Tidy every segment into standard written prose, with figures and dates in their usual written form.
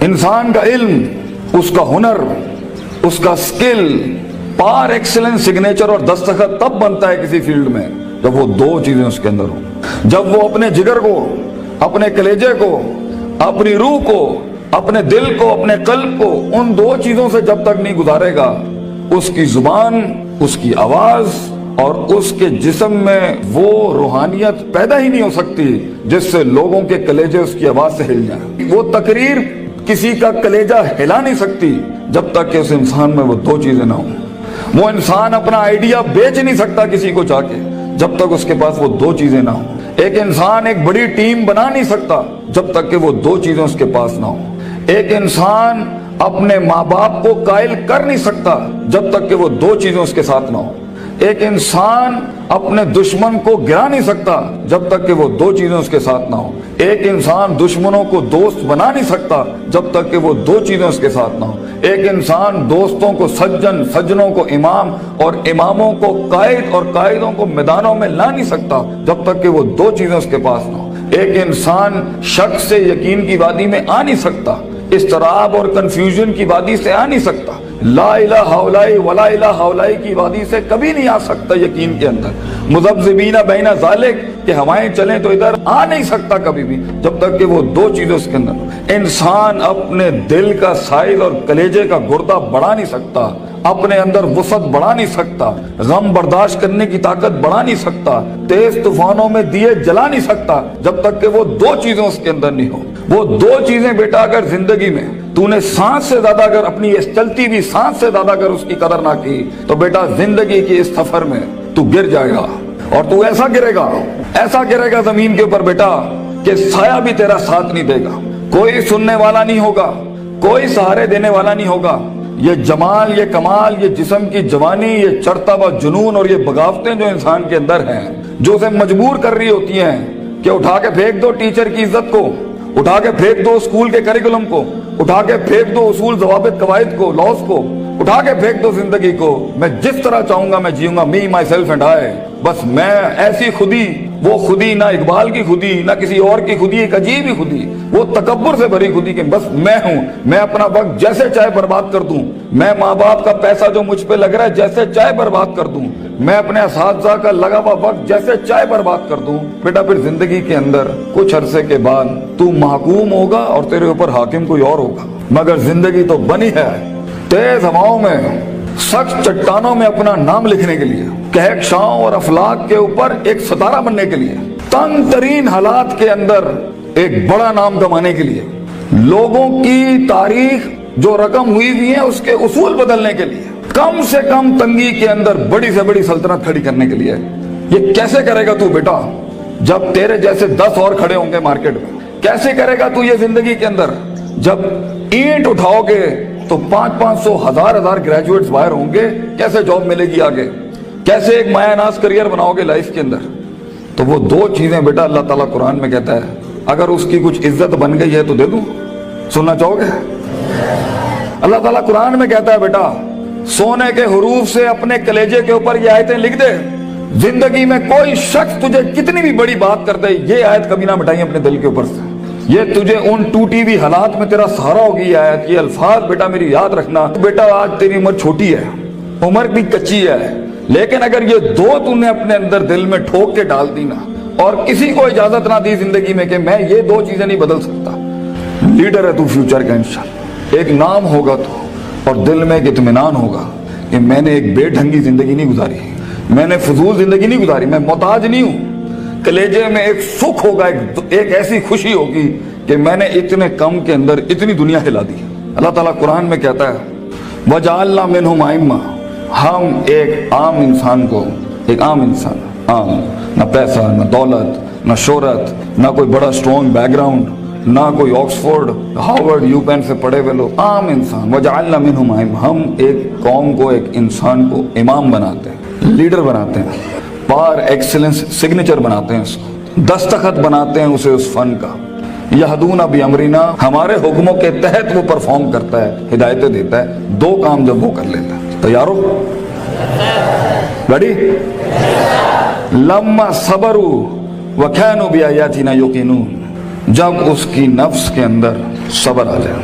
انسان کا علم، اس کا ہنر، اس کا سکل پار ایکسلنس سگنیچر اور دستخط تب بنتا ہے کسی فیلڈ میں جب وہ دو چیزیں اس کے اندر ہوں. جب وہ اپنے جگر کو، اپنے کلیجے کو، اپنی روح کو، اپنے دل کو، اپنے قلب کو ان دو چیزوں سے جب تک نہیں گزارے گا، اس کی زبان، اس کی آواز اور اس کے جسم میں وہ روحانیت پیدا ہی نہیں ہو سکتی جس سے لوگوں کے کلیجے اس کی آواز سے ہل جائیں. وہ تقریر کسی کا کلیجہ ہلا نہیں سکتی جب تک کہ اس انسان میں وہ دو چیزیں نہ ہوں. وہ انسان اپنا آئیڈیا بیچ نہیں سکتا کسی کو جا کے جب تک اس کے پاس وہ دو چیزیں نہ ہوں. ایک انسان ایک بڑی ٹیم بنا نہیں سکتا جب تک کہ وہ دو چیزیں اس کے پاس نہ ہوں. ایک انسان اپنے ماں باپ کو قائل کر نہیں سکتا جب تک کہ وہ دو چیزیں اس کے ساتھ نہ ہوں. ایک انسان اپنے دشمن کو گرا نہیں سکتا جب تک کہ وہ دو چیزیں اس کے ساتھ نہ ہوں. ایک انسان دشمنوں کو دوست بنا نہیں سکتا جب تک کہ وہ دو چیزیں اس کے ساتھ نہ ہوں. ایک انسان دوستوں کو سجن، سجنوں کو امام اور اماموں کو قائد اور قائدوں کو میدانوں میں لا نہیں سکتا جب تک کہ وہ دو چیزیں اس کے پاس نہ ہوں. ایک انسان شک سے یقین کی وادی میں آ نہیں سکتا، اضطراب اور کنفیوژن کی وادی سے آ نہیں سکتا، لا الہ الا ولا الہ الا کی وادی سے کبھی نہیں آ سکتا یقین کے اندر. مذبذبین بین ذالک کہ ہوائیں چلیں تو ادھر آ نہیں سکتا کبھی بھی جب تک کہ وہ دو چیزیں اس کے اندر. انسان اپنے دل کا سائز اور کلیجے کا گردہ بڑھا نہیں سکتا، اپنے اندر وسعت بڑھا نہیں سکتا، غم برداشت کرنے کی طاقت بڑھا نہیں سکتا، تیز طوفانوں میں دیے جلا نہیں سکتا جب تک کہ وہ دو چیزیں اس کے اندر نہیں ہو. وہ دو چیزیں بیٹا اگر زندگی میں تو نے سانس سے زیادہ اگر اپنی اس چلتی ہوئی سانس سے زیادہ اگر اس کی قدر نہ کی تو بیٹا زندگی کی اس سفر میں تو گر جائے گا. اور تو ایسا گرے گا زمین کے اوپر بیٹا کہ سایہ بھی تیرا ساتھ نہیں دے گا، کوئی سننے والا نہیں ہوگا، کوئی سہارے دینے والا نہیں ہوگا. یہ جمال، یہ کمال، یہ جسم کی جوانی، یہ چڑھتا ہوا جنون اور یہ بغاوتیں جو انسان کے اندر ہیں جو اسے مجبور کر رہی ہوتی ہیں کہ اٹھا کے پھینک دو ٹیچر کی عزت کو، اٹھا کے پھینک دو اسکول کے کریکولم کو، اٹھا کے پھینک دو اصول ضوابط قواعد کو، لاز کو، اٹھا کے پھینک دو زندگی کو. میں جس طرح چاہوں گا میں جیوں گا، می مائی سیلف اینڈ آئی. بس میں ایسی خودی، وہ خودی نہ اقبال کی خودی نہ کسی اور کی خودی، ایک عجیب ہی خودی، وہ تکبر سے بھری خودی کہ بس میں ہوں، میں اپنا وقت جیسے چاہے برباد کر دوں، میں ماں باپ کا پیسہ جو مجھ پہ لگ رہا ہے جیسے چاہے برباد کر دوں، میں اپنے اساتذہ کا لگا ہوا وقت جیسے چاہے برباد کر دوں. بیٹا پھر زندگی کے اندر کچھ عرصے کے بعد تو محکوم ہوگا اور تیرے اوپر حاکم کوئی اور ہوگا. مگر زندگی تو بنی ہے تیز ہواؤں میں، سخت چٹانوں میں اپنا نام لکھنے کے لیے، کہکشاؤں اور افلاک کے اوپر ایک ستارہ بننے کے لیے، تنگ ترین حالات کے اندر ایک بڑا نام کمانے کے لیے، لوگوں کی تاریخ جو رقم ہوئی بھی ہے اس کے اصول بدلنے کے لیے، کم سے کم تنگی کے اندر بڑی سے بڑی سلطنت کھڑی کرنے کے لیے. یہ کیسے کرے گا تو بیٹا جب تیرے جیسے 10 اور کھڑے ہوں گے مارکیٹ میں؟ کیسے کرے گا تو یہ زندگی کے اندر جب اینٹ اٹھاؤ گے تو 500 1000 گریجویٹس باہر ہوں گے؟ کیسے جاب ملے گی آگے؟ کیسے ایک مایہ ناز کریئر بناؤ گے لائف کے اندر؟ تو وہ دو چیزیں بیٹا اللہ تعالیٰ قرآن میں کہتا ہے اگر اس کی کچھ عزت بن گئی ہے تو دے دوں. سننا چاہو گے؟ اللہ تعالیٰ قرآن میں کہتا ہے بیٹا سونے کے حروف سے اپنے کلیجے کے اوپر یہ آیتیں لکھ دے، زندگی میں کوئی شخص تجھے کتنی بھی بڑی بات کر دے یہ آیت کبھی نہ مٹائیں اپنے دل کے اوپر سے. یہ تجھے ان ٹوٹی ہوئی حالات میں تیرا سہارا ہوگی یہ آیت. یہ الفاظ بیٹا میری یاد رکھنا. بیٹا آج تیری عمر چھوٹی ہے، عمر بھی کچی ہے، لیکن اگر یہ دو تو نے اپنے اندر دل میں ٹھوک کے ڈال دی نا اور کسی کو اجازت نہ دی زندگی میں کہ میں یہ دو چیزیں نہیں بدل سکتا، لیڈر ہے تو فیوچر کا انشاءاللہ. ایک نام ہوگا تو اور دل میں ایک اطمینان ہوگا کہ میں نے ایک بے ڈھنگی زندگی نہیں گزاری، میں نے فضول زندگی نہیں گزاری، میں محتاج نہیں ہوں. کلیجے میں ایک سکھ ہوگا، ایک ایسی خوشی ہوگی کہ میں نے اتنے کم کے اندر اتنی دنیا ہلا دی. اللہ تعالیٰ قرآن میں کہتا ہے وَجَعَلْنَا مِنْهُمْ أَئِمَّةً، ہم ایک عام انسان کو، ایک عام انسان، عام، نہ پیسہ نہ دولت نہ شہرت نہ کوئی بڑا اسٹرانگ بیک گراؤنڈ نہ کوئی آکسفورڈ ہارورڈ یو پین سے پڑھے ہوئے لوگ، عام انسان. وَجَعَلْنَا مِنْهُمْ أَئِمَّةً، ہم ایک قوم کو، ایک انسان کو امام بناتے ہیں، لیڈر بناتے ہیں، پار ایکسلنس سگنیچر بناتے ہیں، اس کو دستخط بناتے ہیں اسے اس فن کا. یہدون بامرنا، ہمارے حکموں کے تحت وہ پرفارم کرتا ہے، ہدایتیں دیتا ہے. دو کام جب وہ کر لیتا ہے، تیار ہو؟ ریڈی؟ لما صبروا، वकानु बिआयातिना युकिनून, जब उसकी नफ्स के अंदर सब्र आ जाए,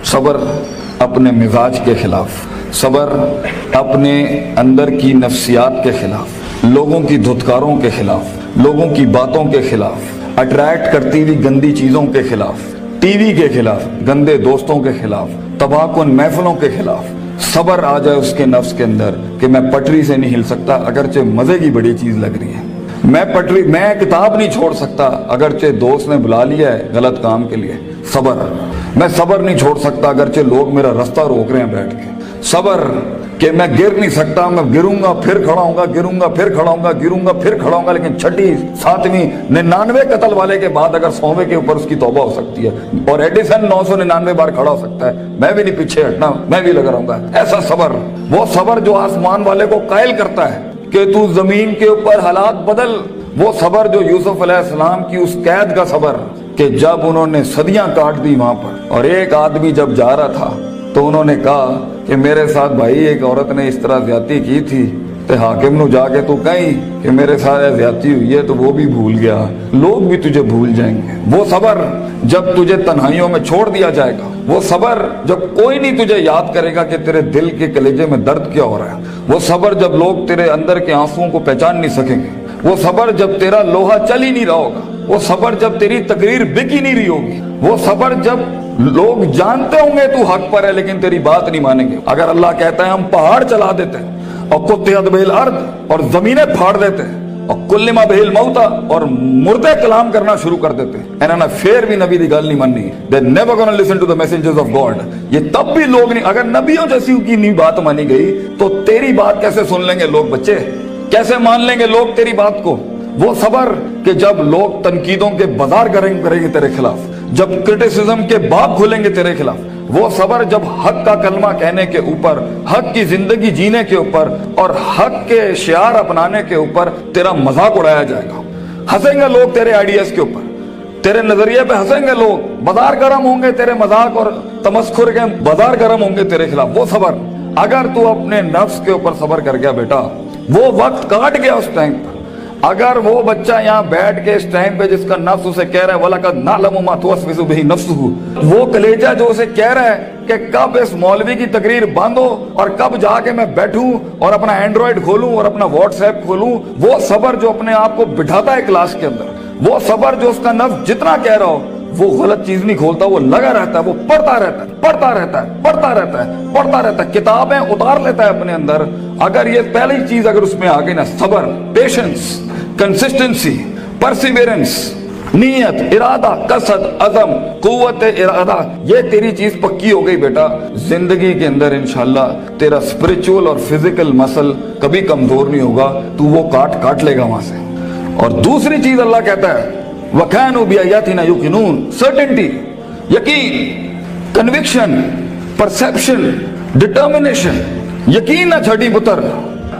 सब्र अपने मिजाज के खिलाफ, सब्र अपने अंदर की नफ्सियात के खिलाफ, लोगों की धुतकारों के खिलाफ, लोगों की बातों के खिलाफ, अट्रैक्ट करती हुई गंदी चीजों के खिलाफ, टीवी के खिलाफ, गंदे दोस्तों के खिलाफ, तबाहकुन महफिलों के खिलाफ सब्र आ जाए उसके नफ्स के अंदर कि मैं पटरी से नहीं हिल सकता अगरचे मजे की बड़ी चीज लग रही है, मैं किताब नहीं छोड़ सकता अगरचे दोस्त ने बुला लिया है गलत काम के लिए, सब्र, मैं सब्र नहीं छोड़ सकता अगरचे लोग मेरा रास्ता रोक रहे हैं बैठ के, सब्र कि मैं गिर नहीं सकता, मैं गिरूंगा फिर खड़ा होऊंगा, गिरूंगा फिर खड़ा होऊंगा, गिरूंगा फिर खड़ा होऊंगा, लेकिन छठी 7वीं 99 कत्ल वाले के बाद अगर 100वें के ऊपर उसकी तौबा हो सकती है, और एडिसन 999 बार खड़ा हो सकता है, मैं भी नहीं पीछे हटना, मैं भी लगा रहूंगा। ऐसा सब्र, वो सब्र जो आसमान वाले को कायल करता है कि तू जमीन के ऊपर हालात बदल, वो सब्र जो यूसुफ अलैहिस्सलाम की उस कैद का सब्र कि जब उन्होंने सदियां काट दी वहां पर, और एक आदमी जब जा रहा था तो उन्होंने कहा कि मेरे साथ भाई एक औरत ने इस तरह ज्यादती की थी, ते हाकिम नु जाके तू कहीं कि मेरे साथ ज्यादती हुई है, तो वो भी भूल गया, लोग भी तुझे भूल जाएंगे। वो सब्र जब तुझे तन्हाइयों में छोड़ दिया जाएगा, वो सब्र जब कोई नहीं तुझे याद करेगा कि तेरे दिल के कलेजे में दर्द क्या हो रहा है, वो सब्र जब लोग तेरे अंदर के आंसुओं को पहचान नहीं सकेंगे, वो सब्र जब तेरा लोहा चल ही नहीं रहा होगा, वो सब्र जब तेरी तकरीर बिक ही नहीं रही होगी, वो सब्र जब लोग जानते होंगे तू हक पर है लेकिन तेरी बात नहीं मानेंगे। अगर अल्लाह कहता है हम पहाड़ चला देते हैं और कुत्तेहद बिल अर्द, और जमीनें फाड़ देते हैं और कुल्लिमा बिल मौता, और मुर्दे कलाम करना शुरू कर देते हैं, इन्होंने फिर भी नबी की गल नहीं माननी, they never gonna listen to the messages of God. ये तब भी लोग नहीं, अगर नबियों जैसी की नहीं बात मानी गई तो तेरी बात कैसे सुन लेंगे लोग, बच्चे कैसे मान लेंगे लोग तेरी बात को। वो सब्र कि जब लोग तनकीदों के बाजार करेंगे तेरे खिलाफ, जब क्रिटिसिज्म के बाब खुलेंगे तेरे खिलाफ, वो सब्र जब हक का कलमा कहने के ऊपर, हक की जिंदगी जीने के ऊपर और हक के शियार अपनाने के ऊपर तेरा मजाक उड़ाया जाएगा, हंसेंगे लोग तेरे आइडियाज के ऊपर, तेरे नजरिए पे हंसेंगे लोग, बाजार गर्म होंगे तेरे मजाक और तमस्खुर के बाजार गर्म होंगे तेरे खिलाफ। वो सब्र, अगर तू अपने नफ्स के ऊपर सब्र कर गया बेटा, वो वक्त काट गया उस टाइम पर, अगर वो बच्चा यहाँ बैठ के इस टाइम पे जिसका नफ्स उसे कह रहा है वलकद नालमु मा तुवस्विसु बिही नफ्सुहु, वो कलेजा जो उसे कह रहा है कि कब इस मौलवी की तकरीर बंद हो और कब जाके मैं बैठूं और अपना एंड्रॉइड खोलूं और अपना व्हाट्सएप खोलूं, वो सब्र जो अपने आप को बिठाता है क्लास के अंदर, वो सब्र जो उसका नफ्स जितना कह रहा हो वो गलत चीज नहीं खोलता, वो लगा रहता है, वो पढ़ता रहता है, पढ़ता रहता है, पढ़ता रहता है, पढ़ता रहता है, किताबें उतार लेता है अपने अंदर। अगर ये पहली चीज अगर उसमें आ गई ना, सब्र, पेशेंस, कंसिस्टेंसी, परसिवियरेंस, नीयत, इरादा, कसद, अज़म, कुव्वत इरादा, ये तेरी चीज पक्की हो गई बेटा, जिंदगी के अंदर इंशाल्लाह तेरा स्पिरिचुअल और फिजिकल मसल कभी कमजोर नहीं होगा, तू वो काट लेगा वहां से। और दूसरी चीज अल्लाह कहता है वकानु बिआयातिना युकिनून, सर्टेनिटी, यकीन, कन्विक्शन, परसेप्शन, डिटर्मिनेशन, यकीन ना छड़ी पुत्र,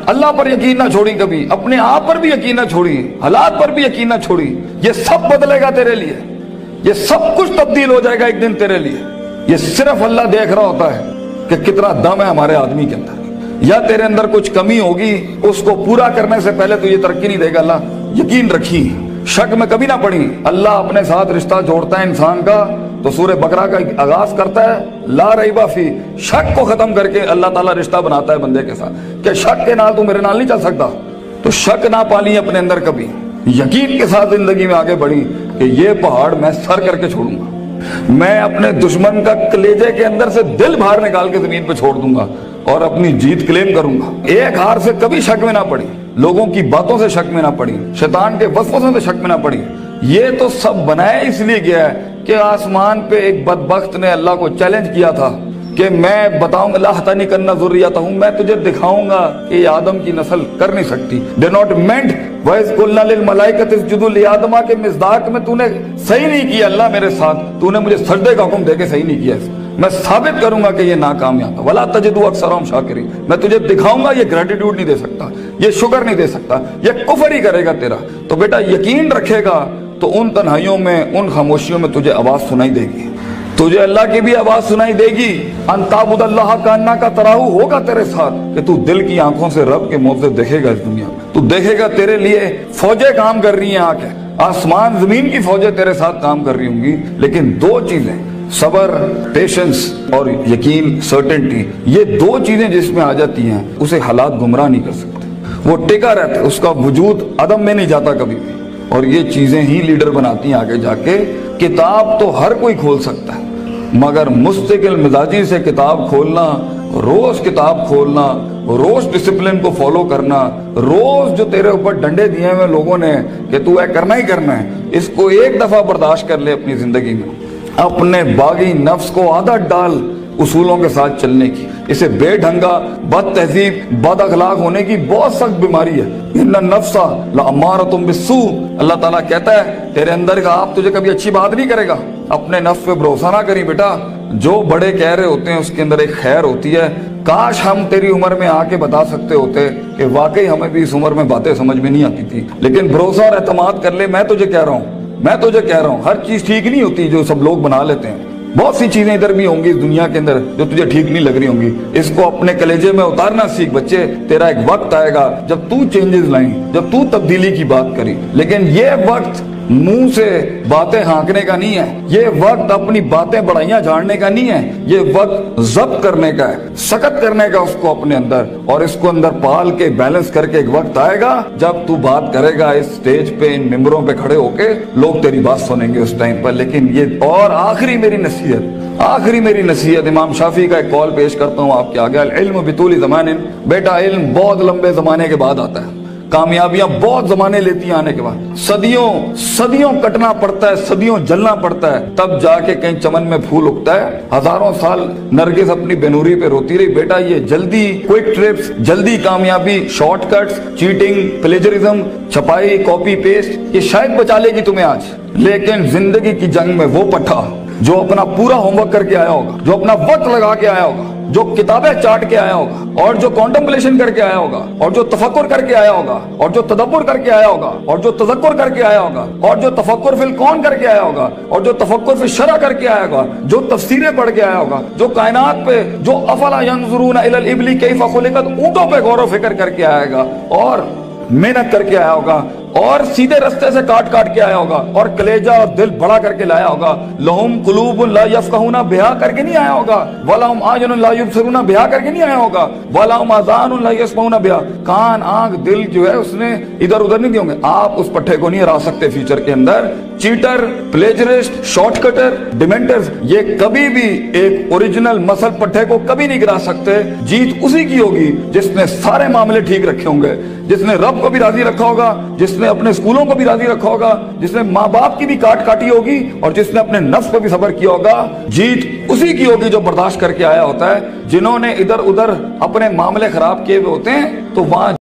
अल्लाह पर यकीन ना छोड़ी कभी, अपने आप पर भी यकीन ना छोड़ी, हालात पर भी यकीन ना छोड़ी, ये सब बदलेगा तेरे लिए, ये सब कुछ तब्दील हो जाएगा एक दिन तेरे लिए। ये सिर्फ अल्लाह देख रहा होता है कि कितना दम है हमारे आदमी के अंदर, या तेरे अंदर कुछ कमी होगी, उसको पूरा करने से पहले तो ये तरक्की नहीं देगा अल्लाह, यकीन रखी, शक में कभी ना पड़ी। अल्लाह अपने साथ रिश्ता जोड़ता है इंसान का तो सूरह बकरा का आगाज करता है ला रईबा फी, शक को खत्म करके अल्लाह ताला रिश्ता बनाता है बंदे के साथ कि शक के नाल तू मेरे नाल नहीं चल सकता, तो शक ना पाली अपने अंदर कभी, यकीन के साथ जिंदगी में आगे बढ़ी कि ये पहाड़ मैं सर करके छोड़ूंगा, मैं अपने दुश्मन का कलेजे के अंदर से दिल बाहर निकाल के जमीन पे छोड़ दूंगा और अपनी जीत क्लेम करूंगा। एक हार से कभी शक में ना पड़ी, लोगों की बातों से शक में ना पड़ी, शैतान के वसवसों से शक में ना पड़ी। ये तो सब बनाया इसलिए गया है कि आसमान पे एक बदबख्त ने अल्लाह को चैलेंज किया था कि मैं बताऊंगा लाहतानी करना ज़ुर्रियतहु हूं, मैं तुझे दिखाऊंगा कि आदम की नस्ल कर नहीं सकती। दे नॉट मेंट वइज़ कुल्ना लिल मलाइकति इसजुदू लि आदम के मिज़दाक में तूने सही नहीं किया अल्लाह मेरे साथ, तूने मुझे सजदे का हुक्म देके सही नहीं किया, मैं साबित करूंगा कि ये नाकामयाब है। वला तजिदु अक्सरहुम शाकिरीन, मैं तुझे दिखाऊंगा ये ग्रेटिट्यूड नहीं दे सकता, ये शुक्र नहीं दे सकता, ये कुफ्र ही करेगा तेरा। तो बेटा यकीन रखेगा तो उन तन्हाइयों में, उन खामोशियों में तुझे आवाज सुनाई देगी, तुझे अल्लाह की भी आवाज सुनाई देगी। अंताबुदल्लाह कान्ना का तराहू होगा तेरे साथ कि तू दिल की आंखों से रब के मौजूद देखेगा इस दुनिया में, तू देखेगा तेरे लिए फौजें काम कर रही हैं आके, आसमान जमीन की फौजें तेरे साथ काम कर रही होंगी, लेकिन दो चीजें, सबर, पेशेंस और यकीन, सर्टेनिटी, ये दो चीजें जिसमें आ जाती हैं उसे हालात गुमराह नहीं कर सकते। वो टिका रहता है, उसका वजूद अदम में नहीं जाता कभी भी, और ये चीजें ही लीडर बनाती हैं आगे जाके। किताब तो हर कोई खोल सकता है, मगर मुस्तकिल मिजाजी से किताब खोलना, रोज किताब खोलना, रोज डिसिप्लिन को फॉलो करना, रोज जो तेरे ऊपर डंडे दिए हुए लोगों ने कि तू है करना ही करना है, इसको एक दफा बर्दाश्त कर ले अपनी जिंदगी में। अपने बागी नफ्स को आदत डाल उसूलों के साथ चलने की। इसे बेढंगा, बद तहजीब, बद अखलाक होने की बहुत सख्त बीमारी है। इन्ना नफ्सा लअम्मारतुम बिस्सू, अल्लाह ताला कहता है तेरे अंदर का आप तुझे कभी अच्छी बात नहीं करेगा। अपने नफ्स पे भरोसा ना करी बेटा, जो बड़े कह रहे होते हैं उसके अंदर एक खैर होती है। काश हम तेरी उम्र में आके बता सकते होते कि वाकई हमें भी इस उम्र में बातें समझ में नहीं आती थी। लेकिन भरोसा और एतमाद कर ले, मैं तुझे कह रहा हूँ हर चीज ठीक नहीं होती जो सब लोग बना लेते हैं। बहुत सी चीजें इधर भी होंगी इस दुनिया के अंदर जो तुझे ठीक नहीं लग रही होंगी। इसको अपने कलेजे में उतारना सीख बच्चे। तेरा एक वक्त आएगा जब तू चेंजेस लाई, जब तू तब्दीली की बात करी। लेकिन ये वक्त मुंह से बातें हाँकने का नहीं है, ये वक्त अपनी बातें बढ़ाइयां झाड़ने का नहीं है, ये वक्त जब्त करने का है, सख्त करने का उसको अपने अंदर, और इसको अंदर पाल के बैलेंस करके एक वक्त आएगा जब तू बात करेगा इस स्टेज पे, इन मिंबरों पे खड़े होके, लोग तेरी बात सुनेंगे उस टाइम पर। लेकिन ये और आखिरी मेरी नसीहत इमाम शाफी का एक कॉल पेश करता हूँ आपके आगे। इल्म बितूली ज़मानिन, बेटा इल्म बहुत लंबे जमाने के बाद आता है, कामयाबियां बहुत जमाने लेती हैं आने के बाद। सदियों कटना पड़ता है, सदियों जलना पड़ता है, तब जाके कहीं चमन में फूल उगता है। हजारों साल नरगिस अपनी बेनूरी पे रोती रही, बेटा ये जल्दी क्विक ट्रिप्स, जल्दी कामयाबी, शॉर्टकट्स, चीटिंग, प्लेजरिज्म, छपाई, कॉपी पेस्ट, ये शायद बचा लेगी तुम्हें आज। लेकिन जिंदगी की जंग में वो पट्टा जो अपना पूरा होमवर्क करके आया होगा, जो अपना वक्त लगा के आया होगा, जो किताबें चाट के आया होगा, और जो कॉन्टेम्पलेशन करके आया होगा, और जो तफक्कुर करके आया होगा, और जो तदब्बुर करके आया होगा, और जो तज़क्कुर करके आया होगा, और जो तफक्कुर फिल कौन करके आया होगा, और जो तफक्कुर फिल शरअ करके आया होगा, जो तफसीरें पढ़ के आया होगा, जो कायनात पे, जो अफला यंजुरून इलल इबली कैफ़ खुलिकत, ऊंटों पे गौर व फिक्र करके आएगा, और मेहनत करके आया होगा, और सीधे रास्ते से काट के आया होगा, और कलेजा और दिल बड़ा करके लाया होगा। लहुम कुलूबुन ला यफ़क़हूना बिहा करके नहीं आया होगा, वलहुम आयुनुन ला युबसिरूना बिहा करके नहीं आया होगा, वलहुम आज़ानुन ला यस्मऊना बिहा, कान, आंख, दिल जो है उसने इधर उधर नहीं दिए होंगे। आप उस पट्टे को नहीं हरा सकते फ्यूचर के अंदर। चीटर, प्लेजरिस्ट, शॉर्टकटर, डिमेंटर्स, ये कभी भी एक ओरिजिनल मसल पट्टे को कभी नहीं गिरा सकते। जीत उसी की होगी जिसने सारे मामले ठीक रखे होंगे, जिसने रब को भी राजी रखा होगा, जिसने अपने स्कूलों को भी राजी रखा होगा, जिसने माँ बाप की भी काटी होगी, और जिसने अपने नफ्स पर भी सब्र किया होगा। जीत उसी की होगी जो बर्दाश्त करके आया होता है। जिन्होंने इधर उधर अपने मामले खराब किए हुए होते हैं तो वहां